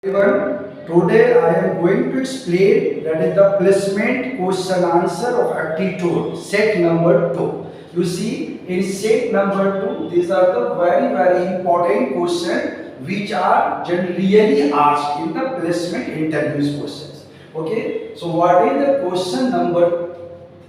Everyone, today I am going to explain that is the placement question answer of aptitude set number 2. You see, in set number 2, these are the very important questions which are generally asked in the placement interviews questions. Okay, so what is the question number?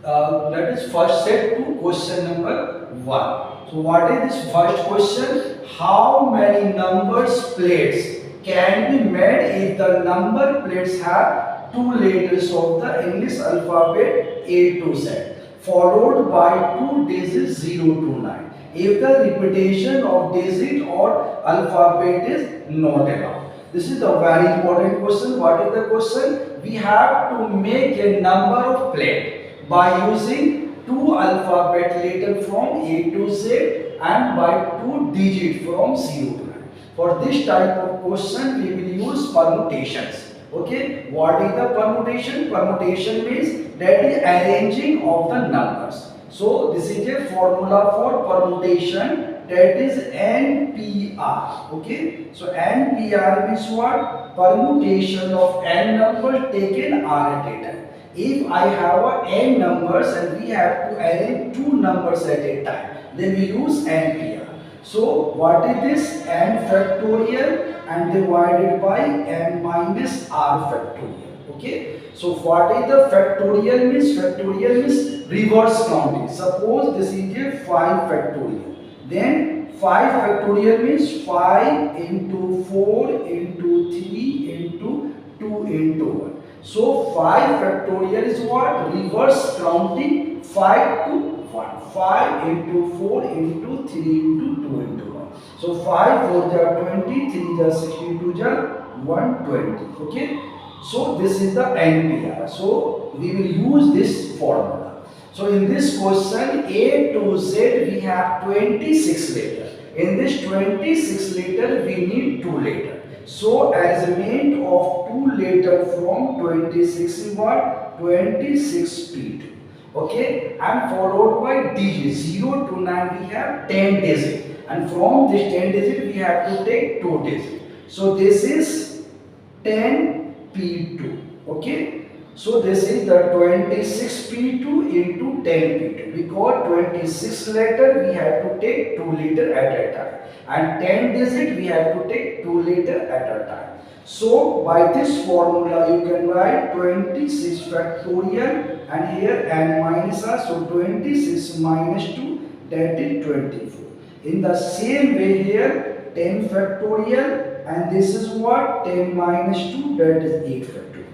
That is first set to question number 1. So what is this first question? How many numbers plates can be made if the number plates have two letters of the English alphabet A to Z followed by two digits 0 to 9 if the repetition of digit or alphabet is not allowed. This is a very important question. What is the question? We have to make a number of plate by using two alphabet letter from A to Z and by two digit from 0 to 9. For this type of question, we will use permutations. Okay, what is the permutation? Permutation means that is arranging of the numbers. So this is a formula for permutation, that is NPR. Okay, so NPR means what? Permutation of n numbers taken r at a time. If I have a n numbers and we have to arrange two numbers at a time, then we use NPR. So what is this? N factorial and divided by n minus r factorial. Okay. So what is the factorial means? Factorial means reverse counting. Suppose this is a 5 factorial. Then 5 factorial means 5 into 4 into 3 into 2 into 1. So 5 factorial is what? Reverse counting 5 to 1. 5 into 4 into 3 into 2 into 1. So 5 4 ja 20, 3 ja 62 ja 120. Okay. So this is the NPR. So we will use this formula. So in this question A to Z we have 26 letters. In this 26 letter we need 2 letters. So arrangement of 2 letters from 26 is what? 26P2. Okay, and followed by digits 0 to 9 we have 10 digits, and from this 10 digit we have to take 2 digits. So this is 10P2. Okay, so this is the 26P2 into 10P2 because 26 letter we have to take 2 letter at a time and 10 digit we have to take 2 letter at a time. So by this formula you can write 26 factorial and here n minus r, so 26 minus 2 that is 24. In the same way here 10 factorial and this is what? 10 minus 2 that is 8 factorial.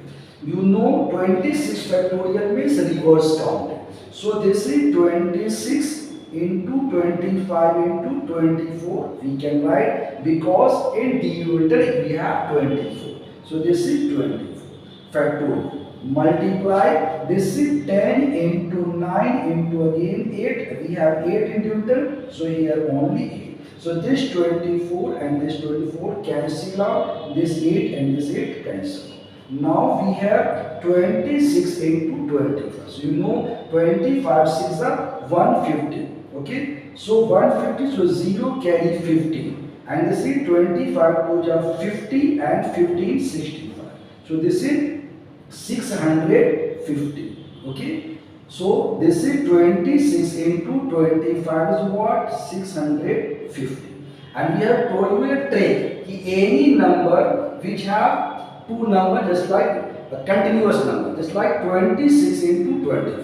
You know 26 factorial means reverse counting. So this is 26 into 25 into 24 we can write because in denominator we have 24. So this is 24 factorial. Multiply this is 10 into 9 into again 8. We have 8 in denominator, so here only 8. So this 24 and this 24 cancel out. This 8 and this 8 cancel. Now we have 26 into 25. So you know 25 6 are 150. Okay. So 150, so 0 carry 50. And this is 25 2 are 50 and 15 65. So this is 650. Okay. So this is 26 into 25 is what? 650. And we have told you a trick. Any number which have two numbers just like a continuous number, just like 26 into 25.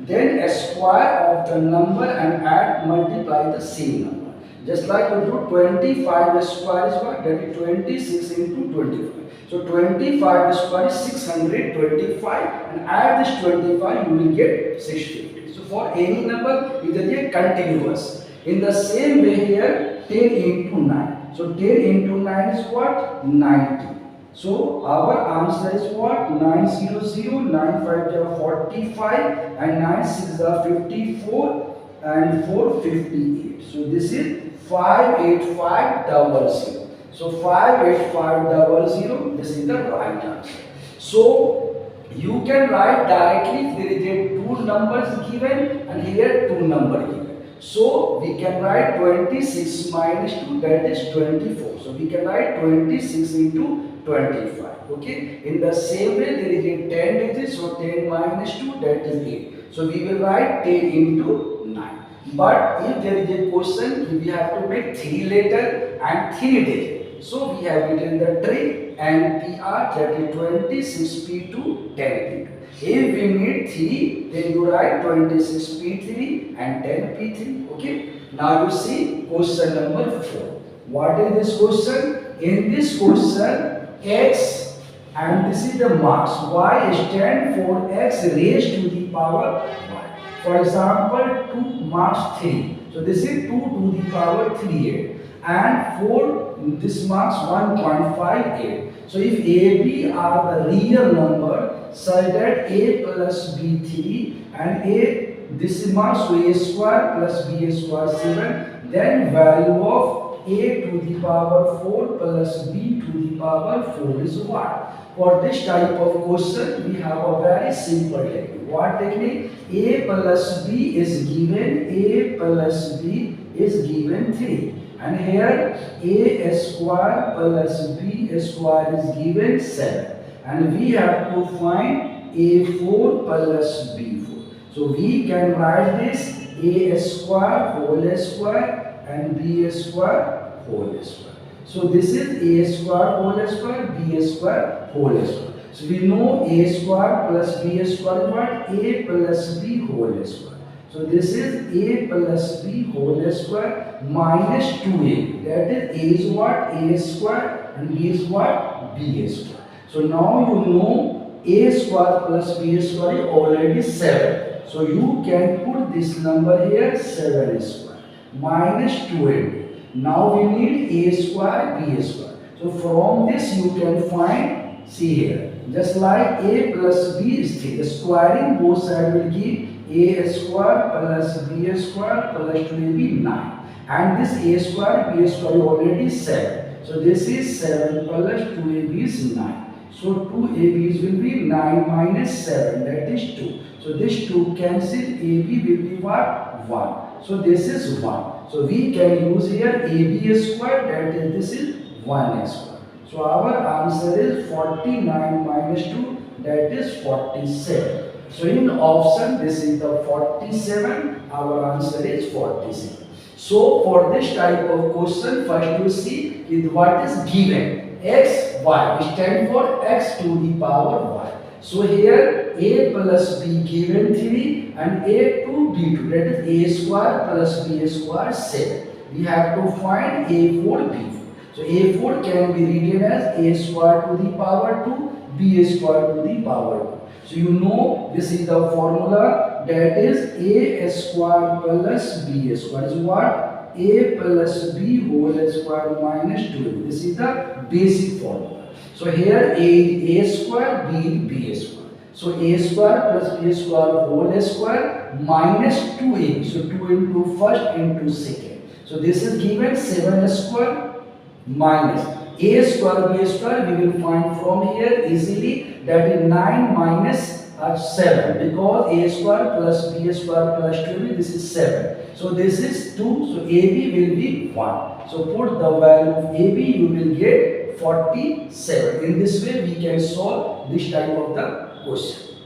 Then a square of the number and add multiply the same number. Just like you do 25 square is what? That is 26 into 25. So 25 square is 625 and add this 25 you will get 650. So for any number it is a continuous. In the same way here 10 into 9. So 10 into 9 is what? 90. So our answer is what? 900, 95 are 45 and 96 are 54 and 458. So this is 58500. So 58500, this is the right answer. So you can write directly if there is a two numbers given and here two numbers given. So we can write 26 minus 2 that is 24. So we can write 26 into 25. Okay. In the same way, there is a 10 digits, so 10 minus 2, that is 8. So we will write 10 into 9. But if there is a question, we have to make 3 letter and 3 digits. So we have written the trick and PR, that is 26P2 10P2. If we need 3, then you write 26P3 and 10P3. Okay. Now you see question number 4. What is this question? In this question, x and this is the marks. Y stand for x raised to the power y. For example, 2 marks 3. So this is 2 to the power 3a. And 4, this marks 1.58. So if a, b are the real number, such that a plus b 3 and a, this marks a square plus b square 7, then value of a to the power 4 plus b to the power 4 is what? For this type of question, we have a very simple technique. What technique? A plus b is given, a plus b is given 3. And here a square plus b square is given 7. And we have to find a4 plus b4. So we can write this a square whole square and b square whole square. So this is a square whole square, b square whole square. So we know a square plus b square is what? A plus b whole square. So this is a plus b whole square minus 2a. That is a is what? A square and b is what? B square. So now you know a square plus b square is already 7. So you can put this number here 7 square minus 2a. Now we need a square, b square. So from this you can find, see here, just like a plus b is 3. The squaring both sides will give a square plus b square plus 2ab 9. And this a square, b square is already 7. So this is 7 plus 2ab is 9. So 2ab's will be 9 minus 7, that is 2. So this 2 cancel, ab will be what? 1. So this is 1. So we can use here ab square, that is this is 1 square. So our answer is 49 minus 2, that is 47. So in option this is the 47, our answer is 47. So for this type of question, first you see is what is given. X, y, stand for x to the power y. So here a plus b given 3 and a to b2, that is a square plus b square 7. We have to find a4 b4. So a4 can be written as a square to the power 2, b square to the power 2. So you know this is the formula, that is a square plus b square is what? A plus b whole square minus 2. This is the basic formula. So here a square, b square. So a square plus b square whole square minus 2a. So 2 into first into second. So this is given 7 square minus a square b square. We will find from here easily, that is 9 minus 7, because a square plus b square plus 2b, this is 7. So this is 2, so AB will be 1. So put the value of AB, you will get 47. In this way we can solve this type of the question.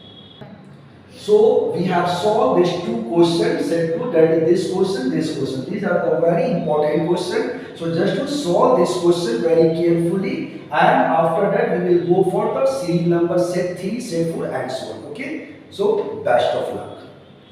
So we have solved these two questions, set 2, that is this question, this question. These are the very important questions. So just to solve this question very carefully, and after that we will go for the series number set 3, set 4 and so on. Okay. So best of luck.